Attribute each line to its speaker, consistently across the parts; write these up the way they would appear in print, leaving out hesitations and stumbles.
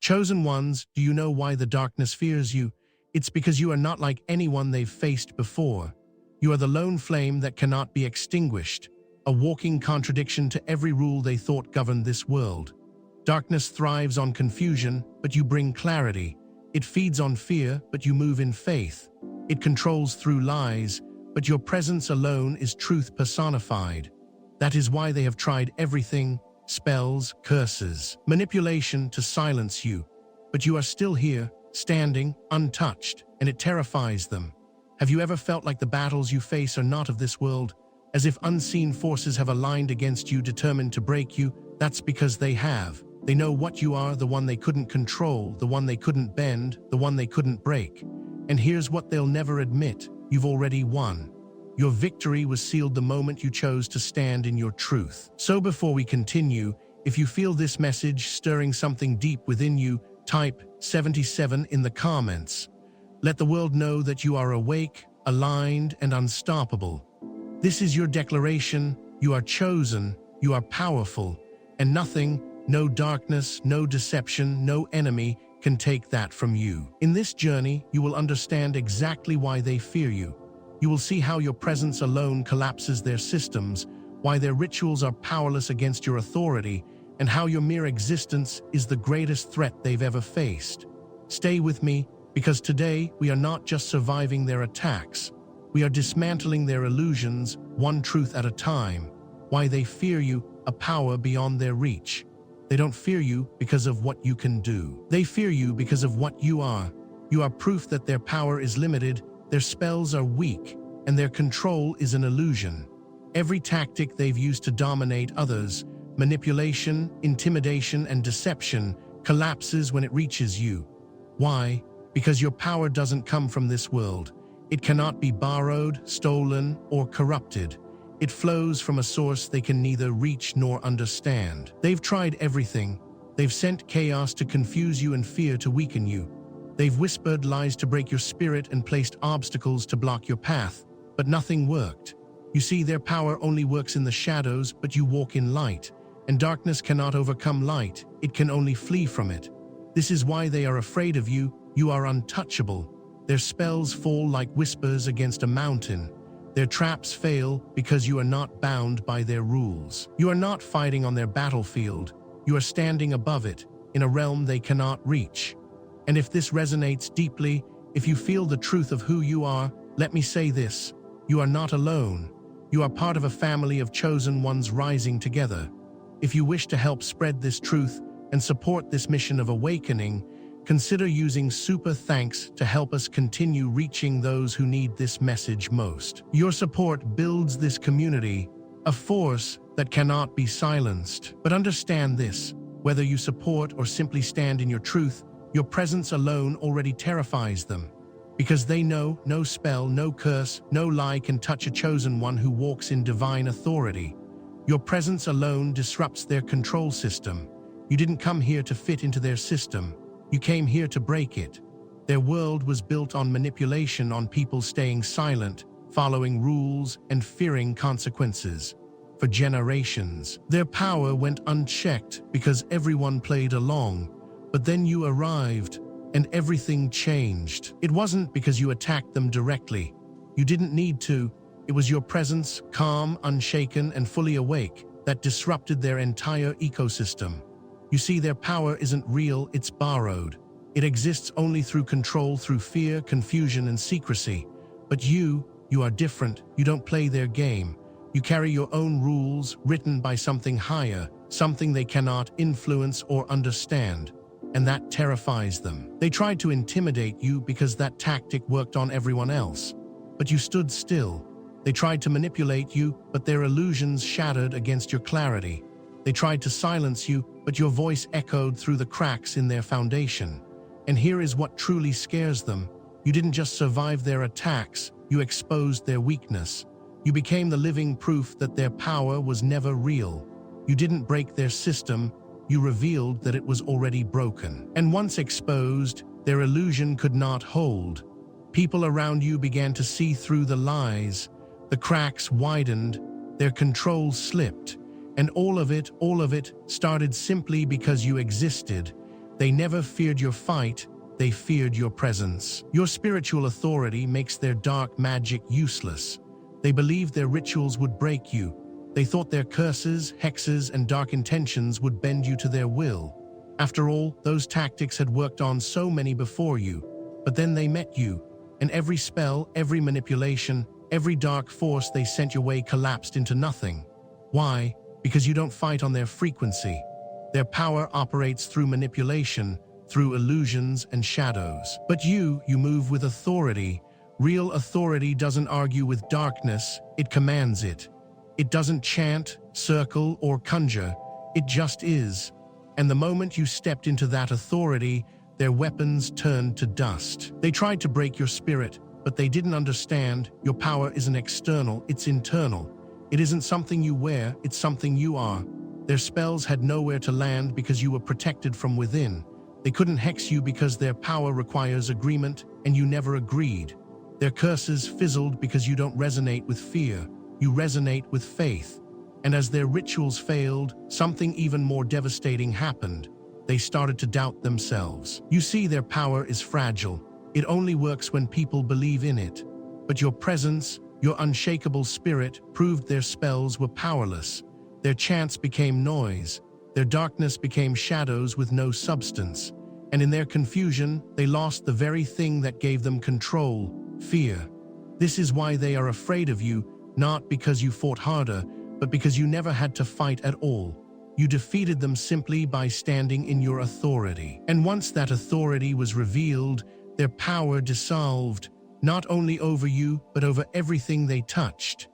Speaker 1: Chosen ones, do you know why the darkness fears you? It's because you are not like anyone they've faced before. You are the lone flame that cannot be extinguished, a walking contradiction to every rule they thought governed this world. Darkness thrives on confusion, but you bring clarity. It feeds on fear, but you move in faith. It controls through lies, but your presence alone is truth personified. That is why they have tried everything: spells, curses, manipulation to silence you. But you are still here, standing, untouched, and it terrifies them. Have you ever felt like the battles you face are not of this world? As if unseen forces have aligned against you, determined to break you? That's because they have. They know what you are, the one they couldn't control, the one they couldn't bend, the one they couldn't break. And here's what they'll never admit: you've already won. Your victory was sealed the moment you chose to stand in your truth. So before we continue, if you feel this message stirring something deep within you, type 77 in the comments. Let the world know that you are awake, aligned, and unstoppable. This is your declaration. You are chosen, you are powerful, and nothing, no darkness, no deception, no enemy can take that from you. In this journey, you will understand exactly why they fear you. You will see how your presence alone collapses their systems, why their rituals are powerless against your authority, and how your mere existence is the greatest threat they've ever faced. Stay with me, because today we are not just surviving their attacks. We are dismantling their illusions, one truth at a time. Why they fear you, a power beyond their reach. They don't fear you because of what you can do. They fear you because of what you are. You are proof that their power is limited, their spells are weak, and their control is an illusion. Every tactic they've used to dominate others, manipulation, intimidation, and deception, collapses when it reaches you. Why? Because your power doesn't come from this world. It cannot be borrowed, stolen, or corrupted. It flows from a source they can neither reach nor understand. They've tried everything. They've sent chaos to confuse you and fear to weaken you. They've whispered lies to break your spirit and placed obstacles to block your path, but nothing worked. You see, their power only works in the shadows, but you walk in light, and darkness cannot overcome light. It can only flee from it. This is why they are afraid of you. You are untouchable. Their spells fall like whispers against a mountain. Their traps fail because you are not bound by their rules. You are not fighting on their battlefield. You are standing above it, in a realm they cannot reach. And if this resonates deeply, if you feel the truth of who you are, let me say this: you are not alone. You are part of a family of chosen ones rising together. If you wish to help spread this truth and support this mission of awakening, consider using Super Thanks to help us continue reaching those who need this message most. Your support builds this community, a force that cannot be silenced. But understand this: whether you support or simply stand in your truth, your presence alone already terrifies them. Because they know no spell, no curse, no lie can touch a chosen one who walks in divine authority. Your presence alone disrupts their control system. You didn't come here to fit into their system. You came here to break it. Their world was built on manipulation, on people staying silent, following rules, and fearing consequences. For generations, their power went unchecked because everyone played along. But then you arrived, and everything changed. It wasn't because you attacked them directly. You didn't need to. It was your presence, calm, unshaken, and fully awake, that disrupted their entire ecosystem. You see, their power isn't real, it's borrowed. It exists only through control, through fear, confusion, and secrecy. But you are different. You don't play their game. You carry your own rules, written by something higher, something they cannot influence or understand. And that terrifies them. They tried to intimidate you because that tactic worked on everyone else. But you stood still. They tried to manipulate you, but their illusions shattered against your clarity. They tried to silence you, but your voice echoed through the cracks in their foundation. And here is what truly scares them. You didn't just survive their attacks, you exposed their weakness. You became the living proof that their power was never real. You didn't break their system, you revealed that it was already broken. And once exposed, their illusion could not hold. People around you began to see through the lies. The cracks widened, their control slipped, and all of it started simply because you existed. They never feared your fight, they feared your presence. Your spiritual authority makes their dark magic useless. They believed their rituals would break you. They thought their curses, hexes, and dark intentions would bend you to their will. After all, those tactics had worked on so many before you. But then they met you, and every spell, every manipulation, every dark force they sent your way collapsed into nothing. Why? Because you don't fight on their frequency. Their power operates through manipulation, through illusions and shadows. But you move with authority. Real authority doesn't argue with darkness, it commands it. It doesn't chant, circle, or conjure, it just is. And the moment you stepped into that authority, their weapons turned to dust. They tried to break your spirit, but they didn't understand. Your power isn't external, it's internal. It isn't something you wear, it's something you are. Their spells had nowhere to land because you were protected from within. They couldn't hex you because their power requires agreement, and you never agreed. Their curses fizzled because you don't resonate with fear, you resonate with faith. And as their rituals failed, something even more devastating happened. They started to doubt themselves. You see, their power is fragile. It only works when people believe in it. But your presence, your unshakable spirit, proved their spells were powerless. Their chants became noise. Their darkness became shadows with no substance. And in their confusion, they lost the very thing that gave them control, fear. This is why they are afraid of you, not because you fought harder, but because you never had to fight at all. You defeated them simply by standing in your authority. And once that authority was revealed, their power dissolved, not only over you, but over everything they touched.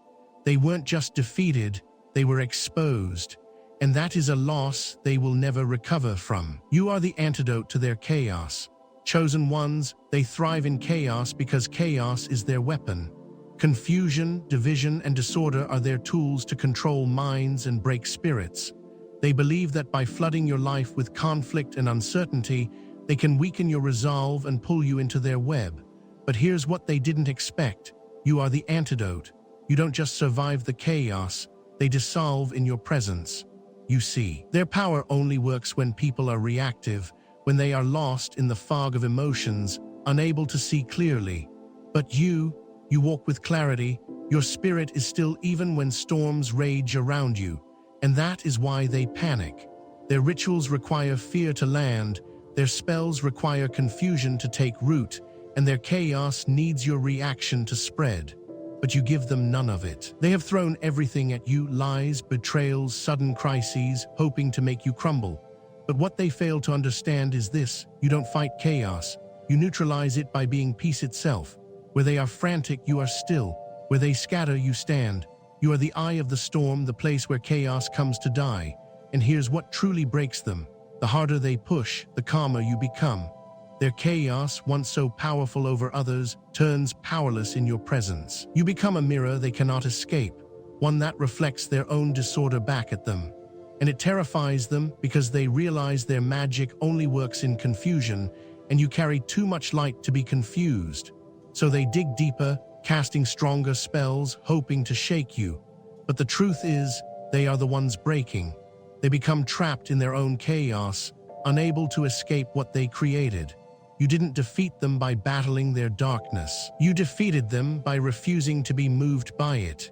Speaker 1: They weren't just defeated, they were exposed. And that is a loss they will never recover from. You are the antidote to their chaos. Chosen ones, they thrive in chaos because chaos is their weapon. Confusion, division, and disorder are their tools to control minds and break spirits. They believe that by flooding your life with conflict and uncertainty, they can weaken your resolve and pull you into their web. But here's what they didn't expect. You are the antidote. You don't just survive the chaos, they dissolve in your presence. You see, their power only works when people are reactive, when they are lost in the fog of emotions, unable to see clearly. But you walk with clarity. Your spirit is still even when storms rage around you. And that is why they panic. Their rituals require fear to land, their spells require confusion to take root, and their chaos needs your reaction to spread. But you give them none of it. They have thrown everything at you: lies, betrayals, sudden crises, hoping to make you crumble. But what they fail to understand is this: you don't fight chaos, you neutralize it by being peace itself. Where they are frantic, you are still. Where they scatter, you stand. You are the eye of the storm, the place where chaos comes to die. And here's what truly breaks them: the harder they push, the calmer you become. Their chaos, once so powerful over others, turns powerless in your presence. You become a mirror they cannot escape, one that reflects their own disorder back at them. And it terrifies them because they realize their magic only works in confusion, and you carry too much light to be confused. So they dig deeper, casting stronger spells, hoping to shake you. But the truth is, they are the ones breaking. They become trapped in their own chaos, unable to escape what they created. You didn't defeat them by battling their darkness. You defeated them by refusing to be moved by it.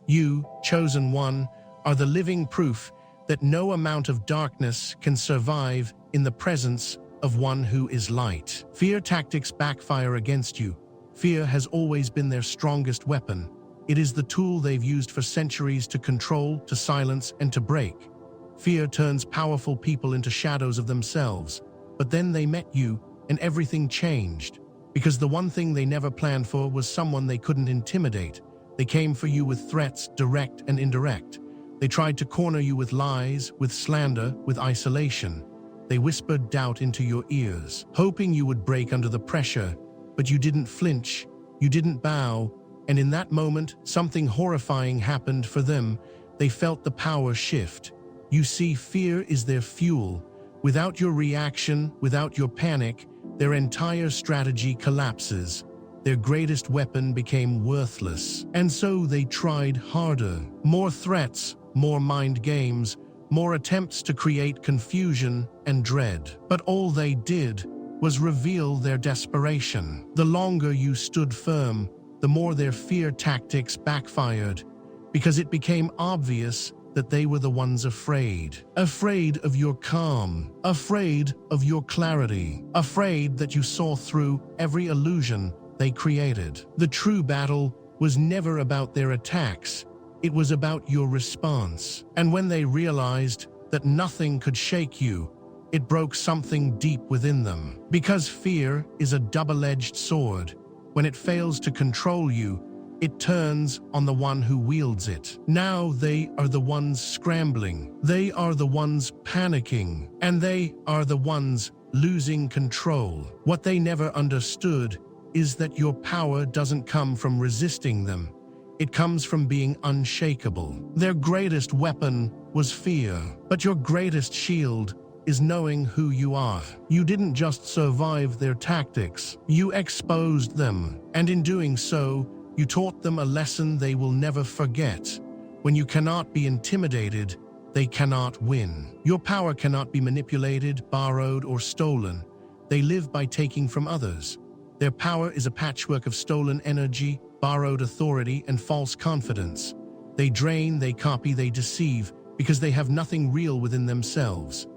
Speaker 1: You, chosen one, are the living proof that no amount of darkness can survive in the presence of one who is light. Fear tactics backfire against you. Fear has always been their strongest weapon. It is the tool they've used for centuries to control, to silence, and to break. Fear turns powerful people into shadows of themselves. But then they met you, and everything changed. Because the one thing they never planned for was someone they couldn't intimidate. They came for you with threats, direct and indirect. They tried to corner you with lies, with slander, with isolation. They whispered doubt into your ears, hoping you would break under the pressure. But you didn't flinch, you didn't bow, and in that moment, something horrifying happened for them. They felt the power shift. You see, fear is their fuel. Without your reaction, without your panic, their entire strategy collapses. Their greatest weapon became worthless. And so they tried harder. More threats, more mind games, more attempts to create confusion and dread. But all they did was reveal their desperation. The longer you stood firm, the more their fear tactics backfired, because it became obvious that they were the ones afraid. Afraid of your calm, afraid of your clarity, afraid that you saw through every illusion they created. The true battle was never about their attacks, it was about your response. And when they realized that nothing could shake you, it broke something deep within them. Because fear is a double-edged sword. When it fails to control you, it turns on the one who wields it. Now they are the ones scrambling. They are the ones panicking. And they are the ones losing control. What they never understood is that your power doesn't come from resisting them. It comes from being unshakable. Their greatest weapon was fear, but your greatest shield is knowing who you are. You didn't just survive their tactics, you exposed them. And in doing so, you taught them a lesson they will never forget. When you cannot be intimidated, they cannot win. Your power cannot be manipulated, borrowed, or stolen. They live by taking from others. Their power is a patchwork of stolen energy, borrowed authority, and false confidence. They drain, they copy, they deceive, because they have nothing real within themselves.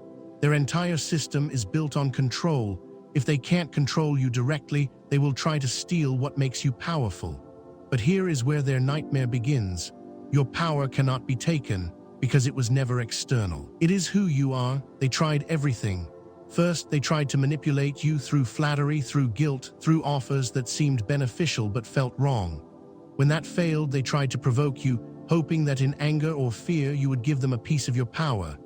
Speaker 1: Their entire system is built on control. If they can't control you directly, they will try to steal what makes you powerful. But here is where their nightmare begins. Your power cannot be taken because it was never external. It is who you are. They tried everything. First, they tried to manipulate you through flattery, through guilt, through offers that seemed beneficial but felt wrong. When that failed, they tried to provoke you, hoping that in anger or fear you would give them a piece of your power.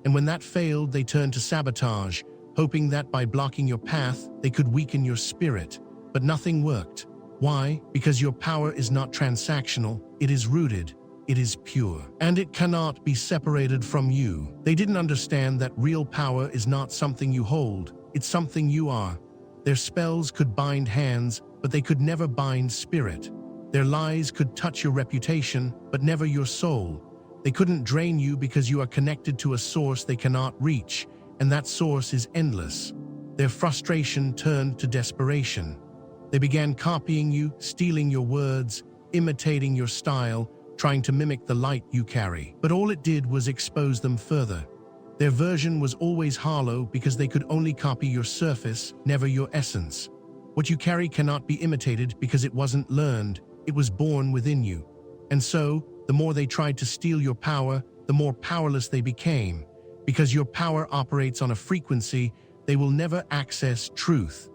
Speaker 1: And when that failed, they turned to sabotage, hoping that by blocking your path, they could weaken your spirit. But nothing worked. Why? Because your power is not transactional, it is rooted, it is pure. And it cannot be separated from you. They didn't understand that real power is not something you hold, it's something you are. Their spells could bind hands, but they could never bind spirit. Their lies could touch your reputation, but never your soul. They couldn't drain you because you are connected to a source they cannot reach, and that source is endless. Their frustration turned to desperation. They began copying you, stealing your words, imitating your style, trying to mimic the light you carry. But all it did was expose them further. Their version was always hollow because they could only copy your surface, never your essence. What you carry cannot be imitated because it wasn't learned, it was born within you. And so, the more they tried to steal your power, the more powerless they became. Because your power operates on a frequency, they will never access truth.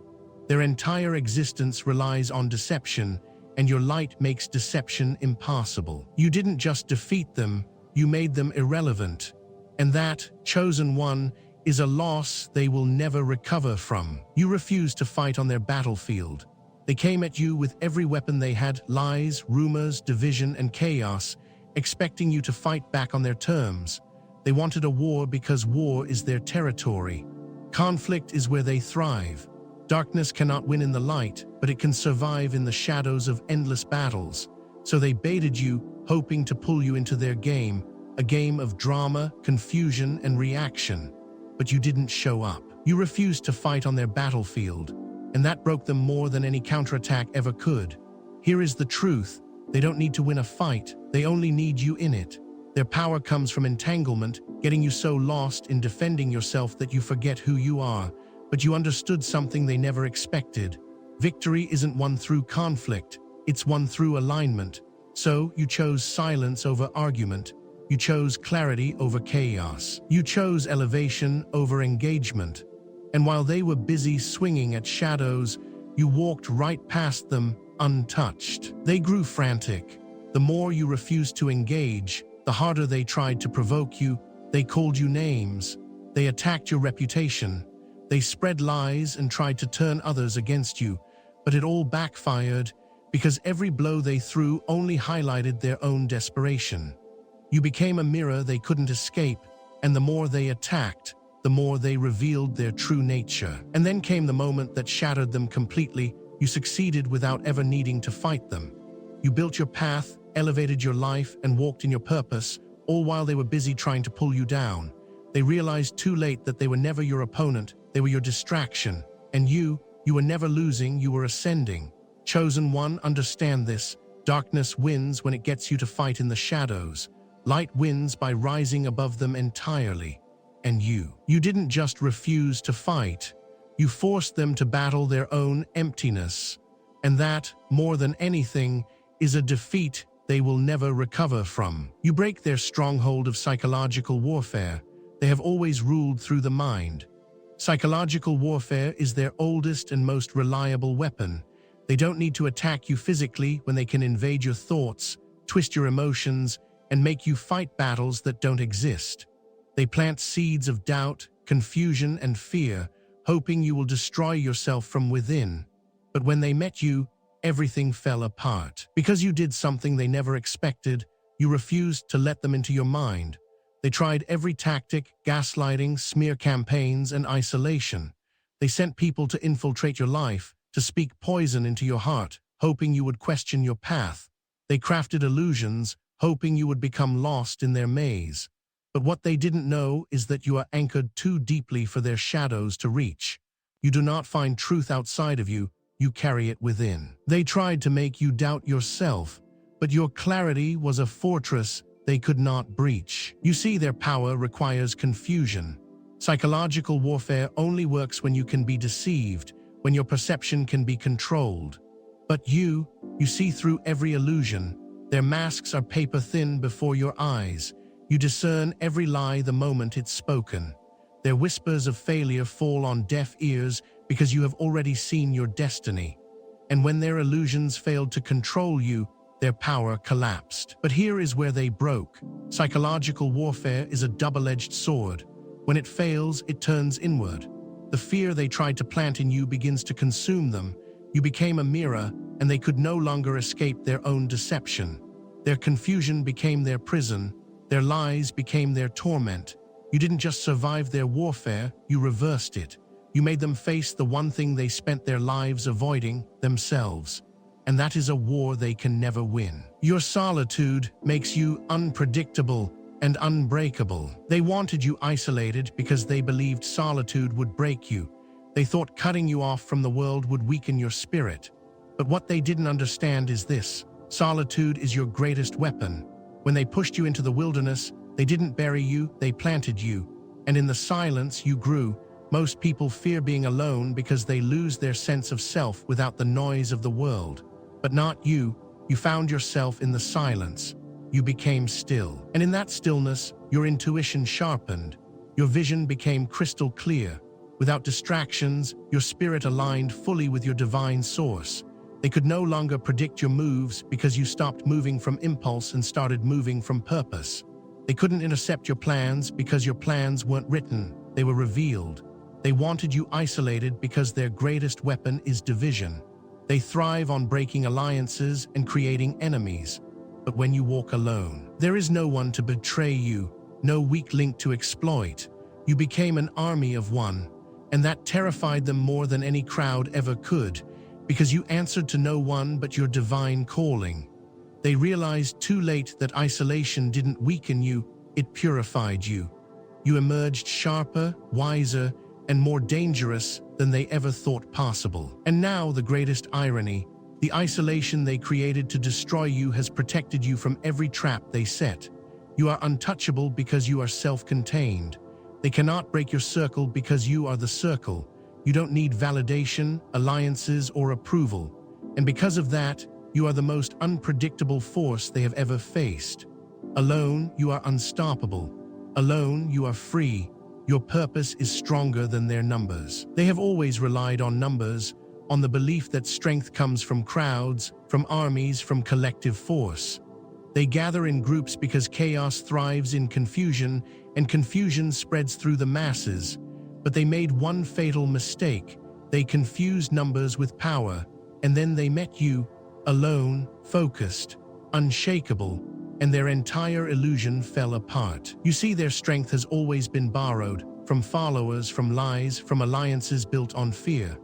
Speaker 1: Their entire existence relies on deception, and your light makes deception impossible. You didn't just defeat them, you made them irrelevant. And that, chosen one, is a loss they will never recover from. You refused to fight on their battlefield. They came at you with every weapon they had, lies, rumors, division, and chaos, expecting you to fight back on their terms. They wanted a war because war is their territory. Conflict is where they thrive. Darkness cannot win in the light, but it can survive in the shadows of endless battles. So they baited you, hoping to pull you into their game, a game of drama, confusion, and reaction. But you didn't show up. You refused to fight on their battlefield, and that broke them more than any counterattack ever could. Here is the truth. They don't need to win a fight, they only need you in it. Their power comes from entanglement, getting you so lost in defending yourself that you forget who you are. But you understood something they never expected. Victory isn't won through conflict, it's won through alignment. So you chose silence over argument. You chose clarity over chaos. You chose elevation over engagement. And while they were busy swinging at shadows, you walked right past them, untouched. They grew frantic. The more you refused to engage, the harder they tried to provoke you. They called you names. They attacked your reputation. They spread lies and tried to turn others against you. But it all backfired because every blow they threw only highlighted their own desperation. You became a mirror they couldn't escape, and the more they attacked, the more they revealed their true nature. And then came the moment that shattered them completely. You succeeded without ever needing to fight them. You built your path, elevated your life, and walked in your purpose, all while they were busy trying to pull you down. They realized too late that they were never your opponent, they were your distraction. And you were never losing, you were ascending. Chosen one, understand this. Darkness wins when it gets you to fight in the shadows. Light wins by rising above them entirely. And you didn't just refuse to fight. You forced them to battle their own emptiness. And that, more than anything, is a defeat they will never recover from. You break their stronghold of psychological warfare. They have always ruled through the mind. Psychological warfare is their oldest and most reliable weapon. They don't need to attack you physically when they can invade your thoughts, twist your emotions, and make you fight battles that don't exist. They plant seeds of doubt, confusion, and fear, hoping you will destroy yourself from within. But when they met you, everything fell apart. Because you did something they never expected, you refused to let them into your mind. They tried every tactic: gaslighting, smear campaigns, and isolation. They sent people to infiltrate your life, to speak poison into your heart, hoping you would question your path. They crafted illusions, hoping you would become lost in their maze. But what they didn't know is that you are anchored too deeply for their shadows to reach. You do not find truth outside of you, you carry it within. They tried to make you doubt yourself, but your clarity was a fortress they could not breach. You see, their power requires confusion. Psychological warfare only works when you can be deceived, when your perception can be controlled. But you see through every illusion. Their masks are paper thin before your eyes. You discern every lie the moment it's spoken. Their whispers of failure fall on deaf ears because you have already seen your destiny. And when their illusions failed to control you, their power collapsed. But here is where they broke. Psychological warfare is a double-edged sword. When it fails, it turns inward. The fear they tried to plant in you begins to consume them. You became a mirror, and they could no longer escape their own deception. Their confusion became their prison. Their lies became their torment. You didn't just survive their warfare, you reversed it. You made them face the one thing they spent their lives avoiding, themselves. And that is a war they can never win. Your solitude makes you unpredictable and unbreakable. They wanted you isolated because they believed solitude would break you. They thought cutting you off from the world would weaken your spirit. But what they didn't understand is this: solitude is your greatest weapon. When they pushed you into the wilderness, they didn't bury you, they planted you. And in the silence, you grew. Most people fear being alone because they lose their sense of self without the noise of the world. But not you. You found yourself in the silence. You became still. And in that stillness, your intuition sharpened. Your vision became crystal clear. Without distractions, your spirit aligned fully with your divine source. They could no longer predict your moves because you stopped moving from impulse and started moving from purpose. They couldn't intercept your plans because your plans weren't written, they were revealed. They wanted you isolated because their greatest weapon is division. They thrive on breaking alliances and creating enemies. But when you walk alone, there is no one to betray you, no weak link to exploit. You became an army of one, and that terrified them more than any crowd ever could, because you answered to no one but your divine calling. They realized too late that isolation didn't weaken you, it purified you. You emerged sharper, wiser, and more dangerous than they ever thought possible. And now the greatest irony: the isolation they created to destroy you has protected you from every trap they set. You are untouchable because you are self-contained. They cannot break your circle because you are the circle. You don't need validation, alliances, or approval. And because of that, you are the most unpredictable force they have ever faced. Alone, you are unstoppable. Alone, you are free. Your purpose is stronger than their numbers. They have always relied on numbers, on the belief that strength comes from crowds, from armies, from collective force. They gather in groups because chaos thrives in confusion, and confusion spreads through the masses. But they made one fatal mistake. They confused numbers with power, and then they met you, alone, focused, unshakable, and their entire illusion fell apart. You see, their strength has always been borrowed, from followers, from lies, from alliances built on fear.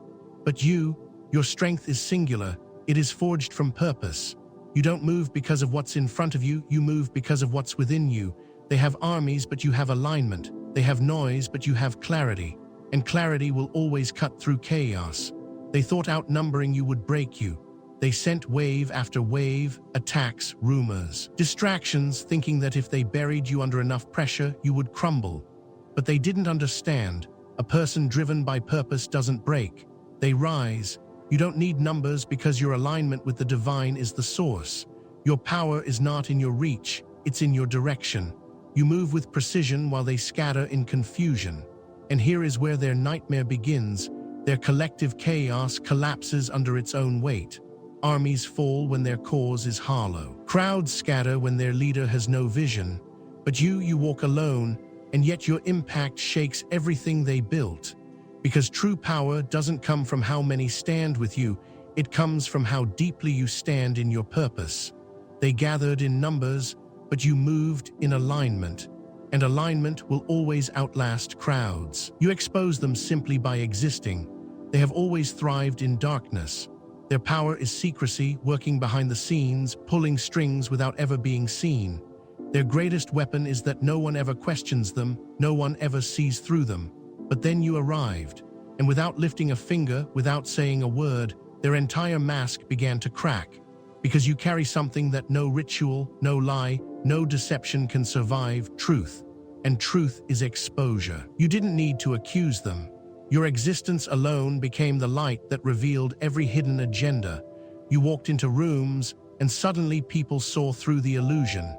Speaker 1: But your strength is singular. It is forged from purpose. You don't move because of what's in front of you, you move because of what's within you. They have armies, but you have alignment. They have noise, but you have clarity. And clarity will always cut through chaos. They thought outnumbering you would break you. They sent wave after wave, attacks, rumors, distractions, thinking that if they buried you under enough pressure, you would crumble. But they didn't understand. A person driven by purpose doesn't break. They rise. You don't need numbers because your alignment with the divine is the source. Your power is not in your reach, it's in your direction. You move with precision while they scatter in confusion. And here is where their nightmare begins. Their collective chaos collapses under its own weight. Armies fall when their cause is hollow. Crowds scatter when their leader has no vision. But you walk alone, and yet your impact shakes everything they built. Because true power doesn't come from how many stand with you, it comes from how deeply you stand in your purpose. They gathered in numbers, but you moved in alignment. And alignment will always outlast crowds. You expose them simply by existing. They have always thrived in darkness. Their power is secrecy, working behind the scenes, pulling strings without ever being seen. Their greatest weapon is that no one ever questions them, no one ever sees through them. But then you arrived, and without lifting a finger, without saying a word, their entire mask began to crack. Because you carry something that no ritual, no lie, no deception can survive: truth. And truth is exposure. You didn't need to accuse them. Your existence alone became the light that revealed every hidden agenda. You walked into rooms, and suddenly people saw through the illusion.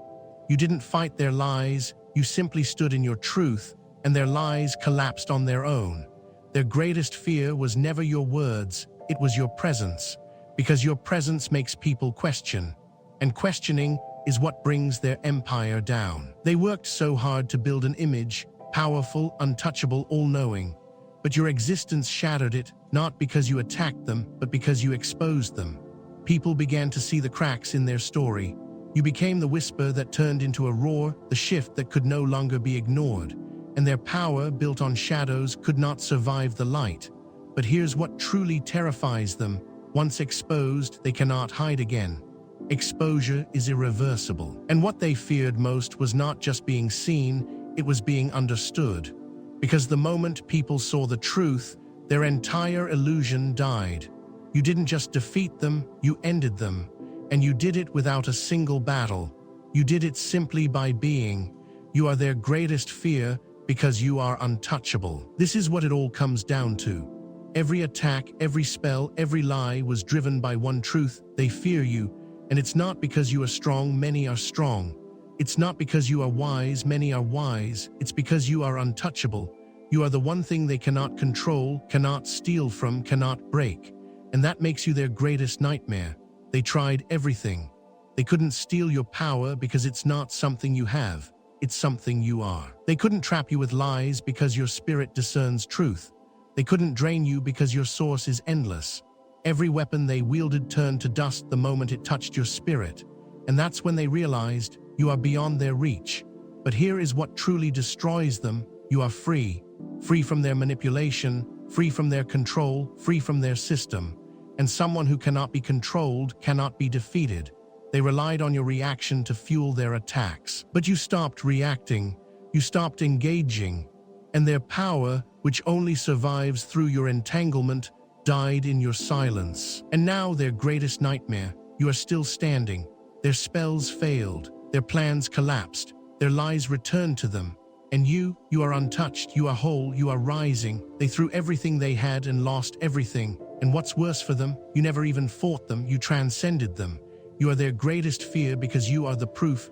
Speaker 1: You didn't fight their lies, you simply stood in your truth, and their lies collapsed on their own. Their greatest fear was never your words, it was your presence. Because your presence makes people question. And questioning is what brings their empire down. They worked so hard to build an image, powerful, untouchable, all-knowing. But your existence shattered it, not because you attacked them, but because you exposed them. People began to see the cracks in their story. You became the whisper that turned into a roar, the shift that could no longer be ignored. And their power, built on shadows, could not survive the light. But here's what truly terrifies them. Once exposed, they cannot hide again. Exposure is irreversible. And what they feared most was not just being seen, it was being understood. Because the moment people saw the truth, their entire illusion died. You didn't just defeat them, you ended them. And you did it without a single battle. You did it simply by being. You are their greatest fear, because you are untouchable. This is what it all comes down to. Every attack, every spell, every lie was driven by one truth: they fear you. And it's not because you are strong, many are strong. It's not because you are wise, many are wise. It's because you are untouchable. You are the one thing they cannot control, cannot steal from, cannot break. And that makes you their greatest nightmare. They tried everything. They couldn't steal your power because it's not something you have. It's something you are. They couldn't trap you with lies because your spirit discerns truth. They couldn't drain you because your source is endless. Every weapon they wielded turned to dust the moment it touched your spirit. And that's when they realized you are beyond their reach. But here is what truly destroys them: you are free. Free from their manipulation, free from their control, free from their system. And someone who cannot be controlled cannot be defeated. They relied on your reaction to fuel their attacks. But you stopped reacting. You stopped engaging. And their power, which only survives through your entanglement, died in your silence. And now their greatest nightmare: you are still standing. Their spells failed. Their plans collapsed. Their lies returned to them. And you are untouched. You are whole. You are rising. They threw everything they had and lost everything. And what's worse for them, you never even fought them. You transcended them. You are their greatest fear because you are the proof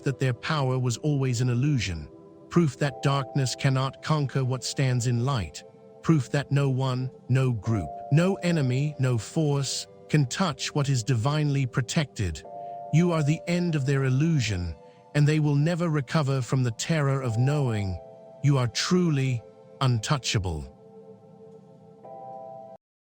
Speaker 1: that their power was always an illusion. Proof that darkness cannot conquer what stands in light. Proof that no one, no group, no enemy, no force can touch what is divinely protected. You are the end of their illusion, and they will never recover from the terror of knowing you are truly untouchable.